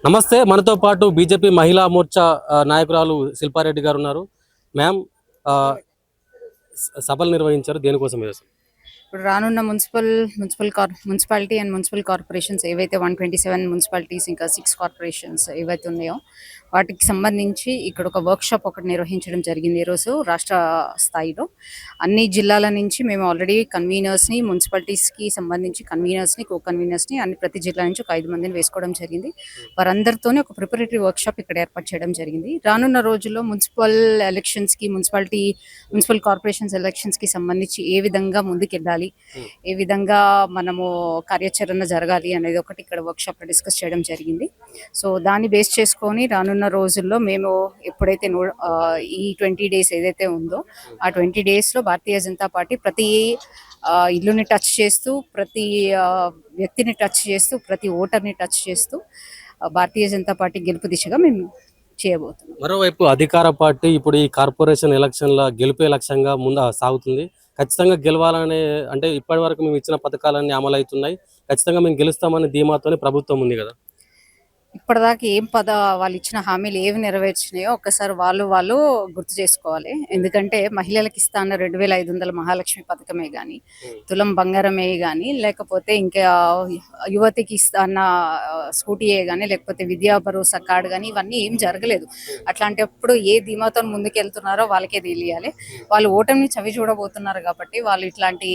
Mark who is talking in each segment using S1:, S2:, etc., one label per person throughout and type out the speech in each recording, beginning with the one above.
S1: నమస్తే. మనతో పాటు బీజేపీ మహిళా మోర్చా నాయకురాలు శిల్పారెడ్డి గారు ఉన్నారు. మ్యామ్, సభలు నిర్వహించారు, దేనికోసం ఇది?
S2: ఇప్పుడు రానున్న మున్సిపాలిటీ అండ్ మున్సిపల్ కార్పొరేషన్స్ ఏవైతే 127 మున్సిపాలిటీస్ ఇంకా 6 కార్పొరేషన్స్ ఏవైతే ఉన్నాయో వాటికి సంబంధించి ఇక్కడ ఒక వర్క్షాప్ ఒకటి నిర్వహించడం జరిగింది ఈరోజు రాష్ట్ర స్థాయిలో. అన్ని జిల్లాల నుంచి మేము ఆల్రెడీ కన్వీనర్స్ని, మున్సిపాలిటీస్కి సంబంధించి కన్వీనర్స్ని, కో కన్వీనర్స్ని ప్రతి జిల్లా నుంచి ఒక 5 మందిని వేసుకోవడం జరిగింది. వారందరితోనే ఒక ప్రిపరేటరీ వర్క్షాప్ ఇక్కడ ఏర్పాటు చేయడం జరిగింది. రానున్న రోజుల్లో మున్సిపల్ ఎలక్షన్స్కి, మున్సిపల్ కార్పొరేషన్స్ ఎలక్షన్స్కి సంబంధించి ఏ విధంగా ముందుకెళ్ళాలి, ఏ విధంగా మనము కార్యాచరణ జరగాలి అనేది ఒకటి ఇక్కడ వర్క్షాప్ లో డిస్కస్ చేయడం జరిగింది. సో దాన్ని బేస్ చేసుకొని రానున్న రోజుల్లో మేము ఎప్పుడైతే ఈ 20 డేస్ ఏదైతే ఉందో ఆ 20 డేస్ లో భారతీయ జనతా పార్టీ ప్రతి ఇల్లుని టచ్ చేస్తూ, ప్రతి వ్యక్తిని టచ్ చేస్తూ, ప్రతి ఓటర్ని టచ్ చేస్తూ భారతీయ జనతా పార్టీ గెలుపు దిశగా మేము చేయబోతున్నాం.
S1: మరోవైపు అధికార పార్టీ ఇప్పుడు ఈ కార్పొరేషన్ ఎలక్షన్ల గెలిపే లక్ష్యంగా ముందు సాగుతుంది. ఖచ్చితంగా గెలవాలనే, అంటే ఇప్పటి వరకు మేము ఇచ్చిన పథకాలన్నీ అమలు అవుతున్నాయి, ఖచ్చితంగా మేము గెలుస్తామని ధీమాతోనే ప్రభుత్వం ఉంది కదా.
S2: ఇప్పటిదాకా వాళ్ళు ఇచ్చిన హామీలు ఏవి నెరవేర్చినాయో ఒక్కసారి వాళ్ళు గుర్తు చేసుకోవాలి. ఎందుకంటే మహిళలకు ఇస్తాన్న 2500 మహాలక్ష్మి పథకమే కానీ, తులం బంగారమే కానీ, లేకపోతే ఇంకా యువతికి ఇస్తాన్న స్కూటీయే కానీ, లేకపోతే విద్యా భరోసా కార్డు కానీ, ఇవన్నీ ఏం జరగలేదు. అట్లాంటప్పుడు ఏ ధీమాతో ముందుకెళ్తున్నారో వాళ్ళకే తెలియాలి. వాళ్ళు ఓటమిని చవి చూడబోతున్నారు కాబట్టి వాళ్ళు ఇట్లాంటి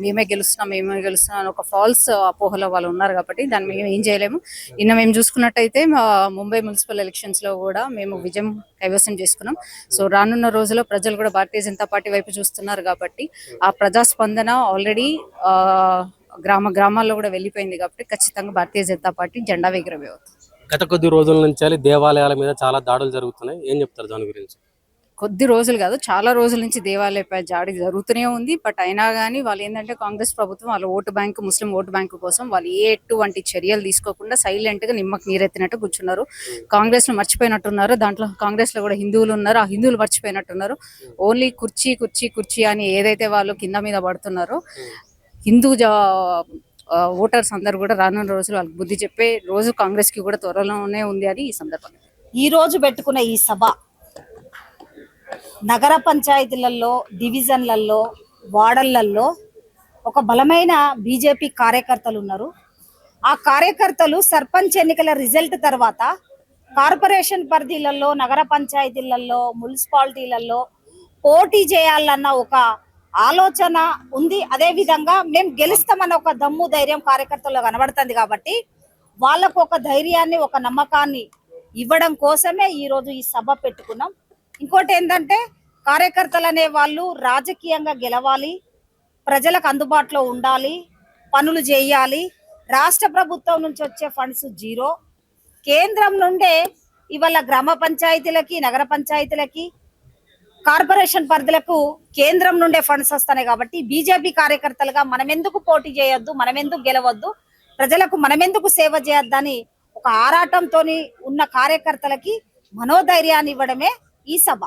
S2: మేమే గెలుస్తున్నాం అని ఒక ఫాల్స్ అపోహలో వాళ్ళు ఉన్నారు కాబట్టి దాన్ని మేము ఏం చేయలేము. నిన్న మేము చూసుకున్నట్టయితే ముంబై మున్సిపల్ ఎలక్షన్స్ లో కూడా మేము విజయం కైవసం చేసుకున్నాం. సో రానున్న రోజుల్లో ప్రజలు కూడా భారతీయ జనతా పార్టీ వైపు చూస్తున్నారు కాబట్టి ఆ ప్రజాస్పందన ఆల్రెడీ గ్రామాల్లో కూడా వెళ్ళిపోయింది కాబట్టి ఖచ్చితంగా భారతీయ జనతా పార్టీ జెండా ఎగురవే అవుతుంది.
S1: గత కొద్ది రోజుల నుంచి దేవాలయాల మీద చాలా దాడులు జరుగుతున్నాయి, ఏం చెప్తారు దాని గురించి?
S2: కొద్ది రోజులు కాదు, చాలా రోజుల నుంచి దేవాలయపై దాడి జరుగుతూనే ఉంది. బట్ అయినా కానీ వాళ్ళు ఏంటంటే కాంగ్రెస్ ప్రభుత్వం వాళ్ళ ఓటు బ్యాంకు, ముస్లిం ఓటు బ్యాంకు కోసం వాళ్ళు ఎటువంటి చర్యలు తీసుకోకుండా సైలెంట్ గా నిమ్మకు నీరెత్తినట్టు కూర్చున్నారు. కాంగ్రెస్ ను మర్చిపోయినట్టున్నారు. దాంట్లో కాంగ్రెస్ లో కూడా హిందువులు ఉన్నారు, ఆ హిందువులు మర్చిపోయినట్టున్నారు. ఓన్లీ కుర్చీ కుర్చీ కుర్చీ అని ఏదైతే వాళ్ళు కింద మీద పడుతున్నారో, హిందూ ఓటర్స్ అందరు కూడా రానున్న రోజులు వాళ్ళకి బుద్ధి చెప్పే రోజు కాంగ్రెస్ కి కూడా త్వరలోనే ఉంది అని ఈ సందర్భంగా
S3: ఈ రోజు పెట్టుకున్న ఈ సభ నగర పంచాయతీలలో, డివిజన్లలో, వార్డులలో ఒక బలమైన బీజేపీ కార్యకర్తలు ఉన్నారు. ఆ కార్యకర్తలు సర్పంచ్ ఎన్నికల రిజల్ట్ తర్వాత కార్పొరేషన్ పరిధిలలో, నగర పంచాయతీలలో, మున్సిపాలిటీలలో పోటీ చేయాలన్న ఒక ఆలోచన ఉంది. అదే విధంగా మేము గెలుస్తామన్న ఒక దమ్ము, ధైర్యం కార్యకర్తల్లో కనబడుతుంది. కాబట్టి వాళ్ళకు ఒక ధైర్యాన్ని, ఒక నమ్మకాన్ని ఇవ్వడం కోసమే ఈరోజు ఈ సభ పెట్టుకున్నాం. ఇంకోటి ఏంటంటే కార్యకర్తలు అనే వాళ్ళు రాజకీయంగా గెలవాలి, ప్రజలకు అందుబాటులో ఉండాలి, పనులు చేయాలి. రాష్ట్ర ప్రభుత్వం నుంచి వచ్చే ఫండ్స్ జీరో, కేంద్రం నుండే ఇవాళ గ్రామ పంచాయతీలకి, నగర పంచాయతీలకి, కార్పొరేషన్ పరిధులకు కేంద్రం నుండే ఫండ్స్ వస్తున్నాయి. కాబట్టి బీజేపీ కార్యకర్తలుగా మనమెందుకు పోటీ చేయొద్దు, మనమెందుకు గెలవద్దు, ప్రజలకు మనమెందుకు సేవ చేయొద్దని ఒక ఆరాటంతో ఉన్న కార్యకర్తలకి మనోధైర్యాన్ని ఇవ్వడమే ఈ సభ.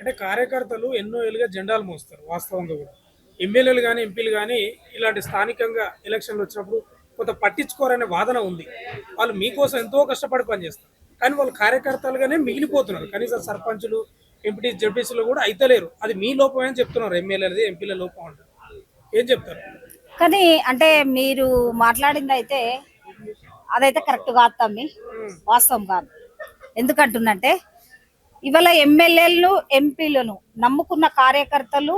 S4: అంటే కార్యకర్తలు ఎన్నో ఏళ్ళుగా జెండాలు మోస్తారు. వాస్తవంగా కూడా ఎమ్మెల్యేలు కానీ, ఎంపీలు కానీ ఇలాంటి స్థానికంగా ఎలక్షన్లు వచ్చినప్పుడు కొంత పట్టించుకోరనే వాదన ఉంది. వాళ్ళు మీకోసం ఎంతో కష్టపడి పనిచేస్తారు, కానీ వాళ్ళు కార్యకర్తలుగానే మిగిలిపోతున్నారు. కనీసం సర్పంచులు, ఎంపీ, జడ్పీసీలు కూడా అయితలేరు. అది మీ లోపం అని చెప్తున్నారు, ఎమ్మెల్యేలది, ఎంపీల లోపం అంటారు. ఏం చెప్తారు?
S3: కానీ అంటే మీరు మాట్లాడింది అయితే అదైతే కరెక్ట్ కాదు తమ్మి, వాస్తవం కాదు. ఎందుకంటున్నంటే ఇవాళ ఎమ్మెల్యేలను, ఎంపీలను నమ్ముకున్న కార్యకర్తలు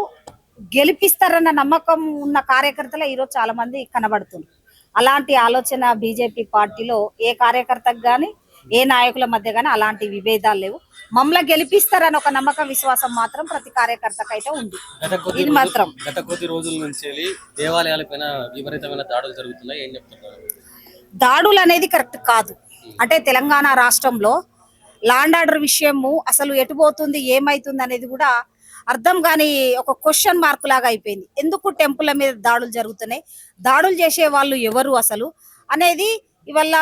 S3: గెలిపిస్తారన్న నమ్మకం ఉన్న కార్యకర్తలు ఈరోజు చాలా మంది కనబడుతున్నారు. అలాంటి ఆలోచన బీజేపీ పార్టీలో ఏ కార్యకర్తకు కానీ, ఏ నాయకుల మధ్య కానీ అలాంటి విభేదాలు లేవు. మమ్మల్ని గెలిపిస్తారని ఒక నమ్మకం, విశ్వాసం మాత్రం ప్రతి కార్యకర్తకు అయితే ఉంది. ఇది మాత్రం
S1: గత కొద్ది రోజుల నుంచి దేవాలయాలపైన విపరీతమైన దాడులు జరుగుతున్నాయి, ఏం చెప్తున్నారు?
S3: దాడులు అనేది కరెక్ట్ కాదు. అంటే తెలంగాణ రాష్ట్రంలో ల్యాండ్ ఆర్డర్ విషయము అసలు ఎటుపోతుంది, ఏమైతుంది అనేది కూడా అర్థం కాని ఒక క్వశ్చన్ మార్క్ లాగా అయిపోయింది. ఎందుకు టెంపుల్ మీద దాడులు జరుగుతున్నాయి, దాడులు చేసే వాళ్ళు ఎవరు అసలు అనేది ఇవాళ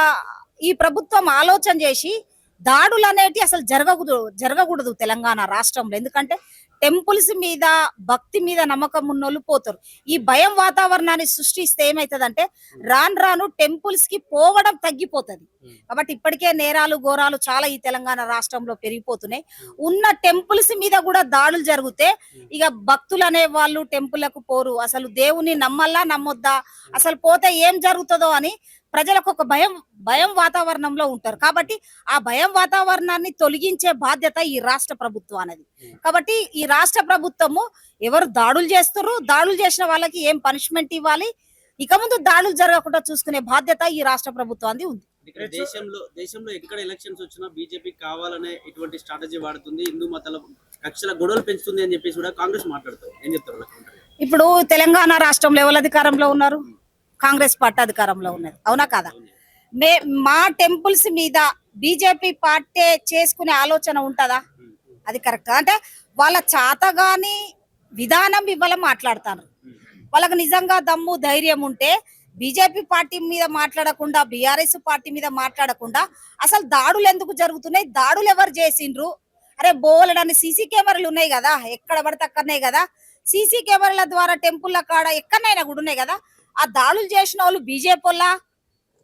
S3: ఈ ప్రభుత్వం ఆలోచన చేసి దాడులు అనేటి అసలు జరగకూడదు తెలంగాణ రాష్ట్రంలో. ఎందుకంటే టెంపుల్స్ మీద, భక్తి మీద నమ్మకం ఉన్నోళ్ళు పోతారు. ఈ భయం వాతావరణాన్ని సృష్టిస్తే ఏమైతుందంటే రాను రాను టెంపుల్స్ కి పోవడం తగ్గిపోతుంది. కాబట్టి ఇప్పటికే నేరాలు ఘోరాలు చాలా ఈ తెలంగాణ రాష్ట్రంలో పెరిగిపోతున్నాయి. ఉన్న టెంపుల్స్ మీద కూడా దాడులు జరిగితే ఇక భక్తులు అనే వాళ్ళు టెంపుల్లకు పోరు. అసలు దేవుని నమ్మల్లా నమ్మొద్దా, అసలు పోతే ఏం జరుగుతుందో అని ప్రజలకు ఒక భయం వాతావరణంలో ఉంటారు. కాబట్టి ఆ భయం వాతావరణాన్ని తొలగించే బాధ్యత ఈ రాష్ట్ర ప్రభుత్వం అనేది. కాబట్టి ఈ రాష్ట్ర ప్రభుత్వము ఎవరు దాడులు చేస్తారు, దాడులు చేసిన వాళ్ళకి ఏం పనిష్మెంట్ ఇవ్వాలి, ఇక ముందు దాడులు జరగకుండా చూసుకునే బాధ్యత ఈ రాష్ట్ర ప్రభుత్వానికి ఉంది.
S5: ఇక్కడ దేశంలో ఎక్కడ ఎలక్షన్స్ వచ్చినా బీజేపీ కావాలనే ఇటువంటి స్ట్రాటజీ వాడుతుంది, హిందూ మతాల కక్షల గొడవలు పెంచుతుంది అని చెప్పేసి కూడా కాంగ్రెస్ మాట్లాడుతారు. ఏం చెప్తారు?
S3: ఇప్పుడు తెలంగాణ రాష్ట్రంలో ఎవరు అధికారంలో ఉన్నారు? కాంగ్రెస్ పార్టీ అధికారంలో ఉన్నది, అవునా కాదా? మా టెంపుల్స్ మీద బీజేపీ పార్టీ చేసుకునే ఆలోచన ఉంటుందా? అది కరెక్ట్. అంటే వాళ్ళ చాతగాని విధానం ఇవాళ మాట్లాడతారు. వాళ్ళకి నిజంగా దమ్ము ధైర్యం ఉంటే బీజేపీ పార్టీ మీద మాట్లాడకుండా, బీఆర్ఎస్ పార్టీ మీద మాట్లాడకుండా అసలు దాడులు ఎందుకు జరుగుతున్నాయి, దాడులు ఎవరు చేసిండ్రు? అరే బోలెడని సీసీ కెమెరాలు ఉన్నాయి కదా, ఎక్కడ పడితే అక్కడనే కదా. సీసీ కెమెరాల ద్వారా టెంపుల్ల కాడ ఎక్కడైనా కూడా ఉన్నాయి కదా. ఆ దాడులు చేసిన వాళ్ళు బీజేపీ వాళ్ళ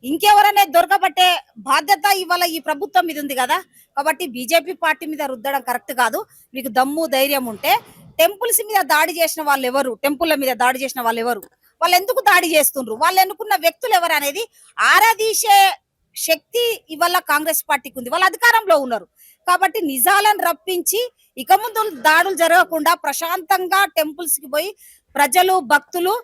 S3: ఇంకెవరనే దొరకబట్టే బాధ్యత ఇవాళ ఈ ప్రభుత్వం మీద ఉంది కదా. కాబట్టి బీజేపీ పార్టీ మీద రుద్దడం కరెక్ట్ కాదు. మీకు దమ్ము ధైర్యం ఉంటే టెంపుల్స్ మీద దాడి చేసిన వాళ్ళు ఎవరు, టెంపుల్ల మీద దాడి చేసిన వాళ్ళు ఎవరు, వాళ్ళు ఎందుకు దాడి చేస్తుండ్రు, వాళ్ళు ఎన్నుకున్న వ్యక్తులు ఎవరు అనేది ఆరాధీసే శక్తి ఇవాళ కాంగ్రెస్ పార్టీకి ఉంది. వాళ్ళు అధికారంలో ఉన్నారు కాబట్టి నిజాలను రప్పించి ఇక ముందు దాడులు జరగకుండా ప్రశాంతంగా టెంపుల్స్ కి పోయి ప్రజలు భక్తులు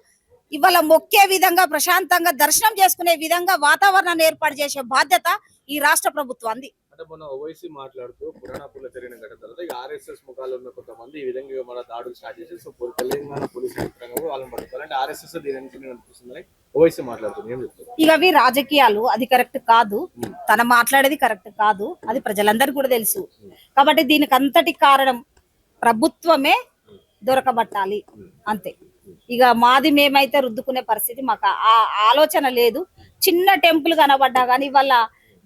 S3: ఇవాళ మొక్కే విధంగా ప్రశాంతంగా దర్శనం చేసుకునే విధంగా వాతావరణాన్ని ఏర్పాటు చేసే బాధ్యత ఈ రాష్ట్ర ప్రభుత్వాన్ని.
S6: అంటే మొన్న ఓవైసీ మాట్లాడుతూ పురాణాపూర్లో జరిగిన ఘటన తర్వాత ఆర్ఎస్ఎస్ ముఖాలు ఉన్న కొంతమంది ఈ విధంగా మన దాడులు స్టార్ట్ చేసి సో తెలంగాణ పోలీసు యంత్రాంగం వాళ్ళని పట్టుకోవాలి అంటే ఆర్ఎస్ఎస్ దీని అనిపిస్తుంది ఓవైసీ మాట్లాడుతుంది. ఏం చెప్తారు?
S3: ఇక అవి రాజకీయాలు, అది కరెక్ట్ కాదు. తన మాట్లాడేది కరెక్ట్ కాదు, అది ప్రజలందరికీ కూడా తెలుసు. కాబట్టి దీనికి అంతటి కారణం ప్రభుత్వమే దొరకబట్టాలి అంతే. ఇక మాది మేమైతే రుద్దుకునే పరిస్థితి మాకు ఆ ఆలోచన లేదు. చిన్న టెంపుల్ కనబడ్డా కానీ వాళ్ళ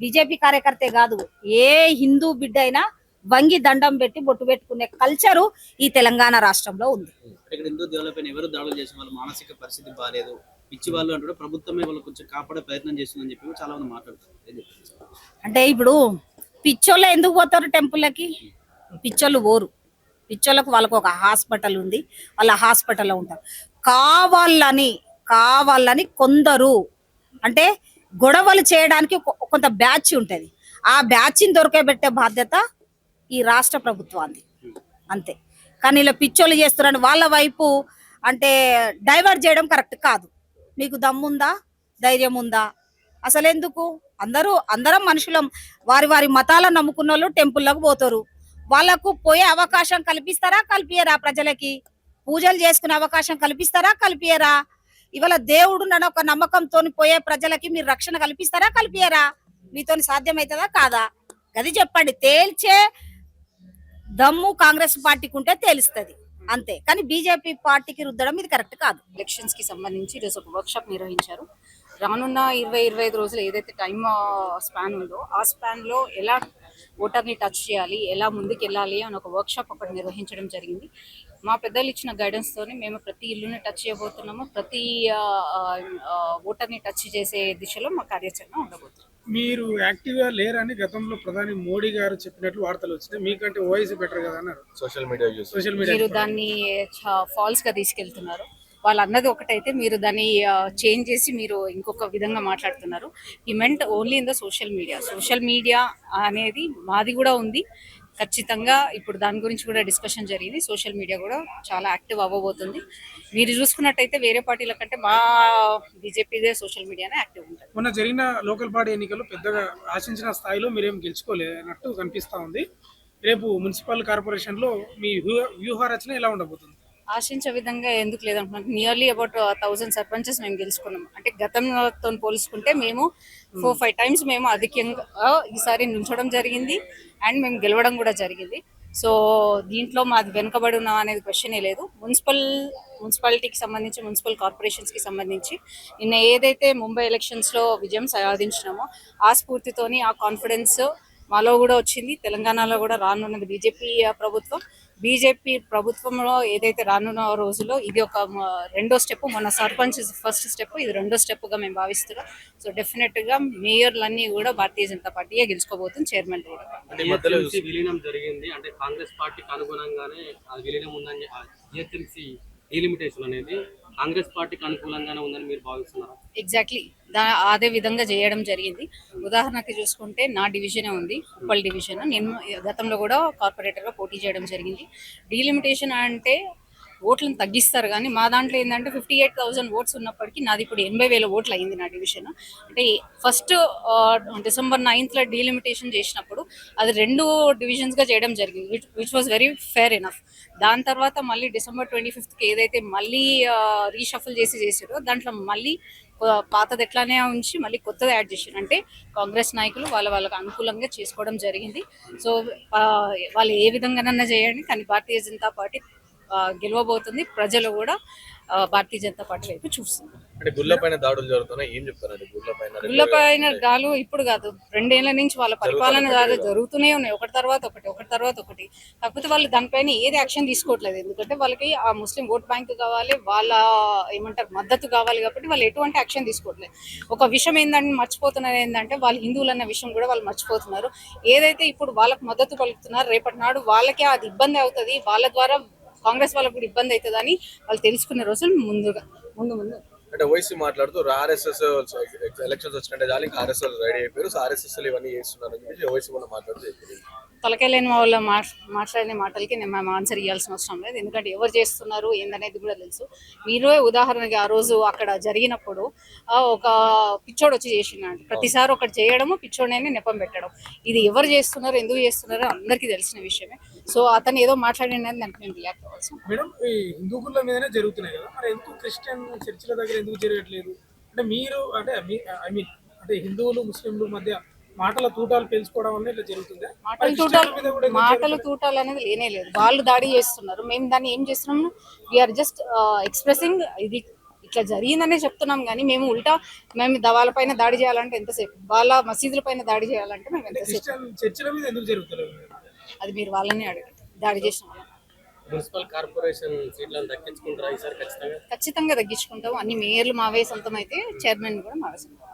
S3: బీజేపీ కార్యకర్తే కాదు, ఏ హిందూ బిడ్డ అయినా వంగి దండం పెట్టి బొట్టు పెట్టుకునే కల్చరు ఈ తెలంగాణ రాష్ట్రంలో ఉంది.
S5: ఇక్కడ హిందూ దేవులపైన ఎవరు దాడులు చేసిన వాళ్ళ మానసిక పరిస్థితి బాగాలేదు, పిచ్చి వాళ్ళు అంటారు, ప్రభుత్వమే వాళ్ళు కొంచెం కాపాడే ప్రయత్నం చేస్తుందని చెప్పి చాలా మంది మాట్లాడుతారు.
S3: అంటే ఇప్పుడు పిచ్చోళ్ళు ఎందుకు పోతారు టెంపుల్లకి? పిచ్చోళ్ళు పోరు. పిచ్చోళ్ళకు వాళ్ళకు ఒక హాస్పిటల్ ఉంది, వాళ్ళ హాస్పిటల్లో ఉంటారు. కావాలని కొందరు అంటే గొడవలు చేయడానికి కొంత బ్యాచ్ ఉంటుంది. ఆ బ్యాచ్ని దొరకబెట్టే బాధ్యత ఈ రాష్ట్ర ప్రభుత్వాన్ని అంతే. కానీ ఇలా పిచ్చోళ్ళు చేస్తున్నారని వాళ్ళ వైపు అంటే డైవర్ట్ చేయడం కరెక్ట్ కాదు. మీకు దమ్ముందా, ధైర్యం ఉందా? అసలు ఎందుకు? అందరం మనుషులం. వారి మతాలను నమ్ముకున్న వాళ్ళు టెంపుల్లకు పోతారు. వాళ్ళకు పోయే అవకాశం కల్పిస్తారా, కల్పియరా? ప్రజలకి పూజలు చేసుకునే అవకాశం కల్పిస్తారా, కల్పియరా? ఇవాళ దేవుడు నన్ను ఒక నమ్మకంతో పోయే ప్రజలకి మీరు రక్షణ కల్పిస్తారా, కల్పియరా? మీతో సాధ్యమవుతుందా కాదా? అది చెప్పండి. తేల్చే దమ్ము కాంగ్రెస్ పార్టీకి ఉంటే తేలుస్తుంది అంతే. కానీ బీజేపీ పార్టీకి రుద్దడం ఇది కరెక్ట్ కాదు.
S2: ఎలక్షన్స్ కి సంబంధించి ఈరోజు ఒక వర్క్ షాప్ నిర్వహించారు. రానున్న 20-25 రోజులు ఏదైతే టైం స్పాన్ ఉందో ఆ స్పాన్ లో ఎలా ఓటర్ని టచ్ చేయాలి, ఎలా ముందుకు వెళ్ళాలి అని ఒక వర్క్ షాప్ ఒకటి నిర్వహించడం జరిగింది. మా పెద్దలు ఇచ్చిన గైడెన్స్ తోని మేము ప్రతి ఇల్లుని టచ్ చేయబోతున్నాము. ప్రతి ఓటర్ని టచ్ చేసే దిశలో మా కార్యాచరణ ఉండబోతుంది.
S4: మీరు యాక్టివ్గా లేరని గతంలో ప్రధాని మోడీ గారు చెప్పినట్లు వార్తలు వచ్చినాయి. మీకంటే ఓవైసీ బెటర్ కదా అన్నారు.
S6: సోషల్ మీడియా
S2: మీరు దాన్ని ఫాల్స్ గా తీసుకెళ్తున్నారు. వాళ్ళు అన్నది ఒకటైతే మీరు దాన్ని చేంజ్ చేసి మీరు ఇంకొక విధంగా మాట్లాడుతున్నారు. ఈ meant only in the social media. Social media అనేది మాది కూడా ఉంది ఖచ్చితంగా. ఇప్పుడు దాని గురించి కూడా డిస్కషన్ జరిగింది. సోషల్ మీడియా కూడా చాలా యాక్టివ్ అవ్వబోతుంది. మీరు చూసుకున్నట్టయితే వేరే పార్టీల కంటే మా బీజేపీదే సోషల్ మీడియానే యాక్టివ్ ఉంటుంది.
S4: మొన్న జరిగిన లోకల్ బాడీ ఎన్నికల్లో పెద్దగా ఆశించిన స్థాయిలో మీరేం గెలుచుకోలేనట్టు కనిపిస్తా ఉంది. రేపు మున్సిపల్ కార్పొరేషన్ లో మీ వ్యూహ రచన ఎలా ఉండబోతుంది?
S2: ఆశించే విధంగా ఎందుకు లేదంటున్నాను. నియర్లీ అబౌట్ 1000 సర్పంచెస్ మేము గెలుచుకున్నాం. అంటే గతంతో పోల్చుకుంటే మేము 4-5 టైమ్స్ మేము అధికంగా ఈసారి నుంచడం జరిగింది అండ్ మేము గెలవడం కూడా జరిగింది. సో దీంట్లో మాది వెనుకబడి ఉన్నాం అనేది క్వశ్చనే లేదు. మున్సిపాలిటీకి సంబంధించి మున్సిపల్ కార్పొరేషన్స్కి సంబంధించి నిన్న ఏదైతే ముంబై ఎలక్షన్స్లో విజయం సాధించినామో ఆ స్ఫూర్తితోని ఆ కాన్ఫిడెన్స్ మాలో కూడా వచ్చింది. తెలంగాణలో కూడా రానున్నది బీజేపీ ప్రభుత్వంలో ఏదైతే రానున్న రోజుల్లో ఇది ఒక రెండో స్టెప్. మొన్న సర్పంచ్ ఫస్ట్ స్టెప్, ఇది రెండో స్టెప్ గా మేము భావిస్తున్నాం. సో డెఫినెట్ గా మేయర్లన్నీ కూడా భారతీయ జనతా పార్టీయే గెలుచుకోబోతుంది, చైర్మన్ కూడా.
S6: అంటే ఈ మధ్యలో
S1: GHMC విలీనం జరిగింది, అంటే కాంగ్రెస్ పార్టీకి అనుగుణంగానే ఆ విలీనం ఉందని, జిహెచ్ఎంసీ డీలిమిటేషన్ అనేది కాంగ్రెస్ పార్టీకి అనుకూలంగానే ఉందని మీరు భావిస్తున్నారా?
S2: ఎగ్జాక్ట్లీ అదే విధంగా చేయడం జరిగింది. ఉదాహరణకి చూసుకుంటే నా డివిజనే ఉంది, ఉప్పల్ డివిజన్. నేను గతంలో కూడా కార్పొరేటర్గా పోటీ చేయడం జరిగింది. డీలిమిటేషన్ అంటే ఓట్లను తగ్గిస్తారు, కానీ మా దాంట్లో ఏంటంటే 58,000 ఓట్స్ ఉన్నప్పటికీ నాది ఇప్పుడు 80,000 ఓట్లు అయింది నా డివిజన్. అంటే ఫస్ట్ December 9th డీలిమిటేషన్ చేసినప్పుడు అది 2 డివిజన్స్గా చేయడం జరిగింది, which was very fair enough. దాని తర్వాత మళ్ళీ December 25th ఏదైతే మళ్ళీ రీషఫల్ చేసారో దాంట్లో మళ్ళీ పాతది ఎట్లానే ఉంచి మళ్ళీ కొత్తది యాడ్ చేసారు. అంటే కాంగ్రెస్ నాయకులు వాళ్ళకి అనుకూలంగా చేసుకోవడం జరిగింది. సో వాళ్ళు ఏ విధంగానన్నా చేయండి, కానీ భారతీయ జనతా పార్టీ గెలవబోతుంది. ప్రజలు కూడా భారతీయ జనతా పార్టీ వైపు చూస్తున్నారు.
S6: అంటే గుళ్ళ పైన దాడులు జరుగుతున్నాయి, ఏం చెప్తారు?
S2: గుళ్ళ పైన గాలు ఇప్పుడు కాదు, 2 ఏళ్ల నుంచి వాళ్ళ పరిపాలన జరుగుతూనే ఉన్నాయి, ఒకటి తర్వాత ఒకటి. కాకపోతే వాళ్ళు దానిపైన ఏది యాక్షన్ తీసుకోవట్లేదు. ఎందుకంటే వాళ్ళకి ఆ ముస్లిం ఓట్ బ్యాంక్ కావాలి, వాళ్ళ మద్దతు కావాలి, కాబట్టి వాళ్ళు ఎటువంటి యాక్షన్ తీసుకోవట్లేదు. ఒక విషయం ఏంటంటే మర్చిపోతున్నారు, ఏంటంటే వాళ్ళు హిందువులు అన్న విషయం కూడా వాళ్ళు మర్చిపోతున్నారు. ఏదైతే ఇప్పుడు వాళ్ళకి మద్దతు పలుకుతున్నారు, రేపటి నాడు వాళ్ళకే అది ఇబ్బంది అవుతుంది, వాళ్ళ ద్వారా కాంగ్రెస్ వాళ్ళకు కూడా ఇబ్బంది అవుతుందని వాళ్ళు తెలుసుకునే రోజులు ముందు.
S6: అంటే ఓవైసీ మాట్లాడుతూ ఆర్ఎస్ఎస్ ఎలక్షన్స్ వచ్చినట్టే చాలు, ఇంకా ఆర్ఎస్ఎస్ రెడీ అయిపోయారు, సో ఆర్ఎస్ఎస్ ఇవన్నీ చేస్తున్నారు అని చెప్పి ఓవైసీ కూడా మాట్లాడుతూ
S2: తలకాయ లేని వాళ్ళ మాట్లాడిన మాటలకి మేము ఆన్సర్ ఇవ్వాల్సిన అవసరం లేదు. ఎందుకంటే ఎవరు చేస్తున్నారు ఏందనేది కూడా తెలుసు. మీరే ఉదాహరణకి ఆ రోజు అక్కడ జరిగినప్పుడు ఒక పిచ్చోడు వచ్చి చేసిండు. ప్రతిసారి ఒకటి చేయడము, పిచ్చోడని నెపం పెట్టడం, ఇది ఎవరు చేస్తున్నారు, ఎందుకు చేస్తున్నారో అందరికీ తెలిసిన విషయమే. సో అతను ఏదో మాట్లాడినది దానికి మేము రియాక్ట్ అవ్వాల్సి.
S4: మేడం, ఈ హిందూ గుళ్ళ మీదనే జరుగుతున్నాయి కదా, మరి ఎందుకు క్రిస్టియన్ చర్చిల దగ్గర ఎందుకు జరగట్లేదు? అంటే మీరు అంటే అంటే హిందువులు ముస్లింలు మధ్య మాటల తూటాలు పెంచుకోవడం వల్ల ఇట్లా జరుగుతుంది.
S2: మాటలు తూటాలు అనేది లేనే లేదు. వాళ్ళు దాడి చేస్తున్నారు, మేము దాన్ని ఏం చేస్తున్నాము, వీఆర్ జస్ట్ ఎక్స్ప్రెసింగ్ ఇది ఇట్లా జరిగిందనే చెప్తున్నాం. కానీ మేము ఉల్టా వాళ్ళ పైన దాడి చేయాలంటే ఎంతసేపు, వాళ్ళ మసీదుల పైన దాడి చేయాలంటే మేము ఎంతసేపు.
S4: చర్చిల మీద ఎందుకు జరుగుతుంది?
S2: అది మీరు వాళ్ళని అడగండి, దాడి చేసిన వాళ్ళని.
S1: మున్సిపల్ కార్పొరేషన్ సీట్లను దక్కించుకుంటారా ఈసారి? ఖచ్చితంగా
S2: తగ్గించుకుంటాం. అన్ని మేయర్లు మావే సొంతం అయితే చైర్మన్ కూడా మావే సొంతం.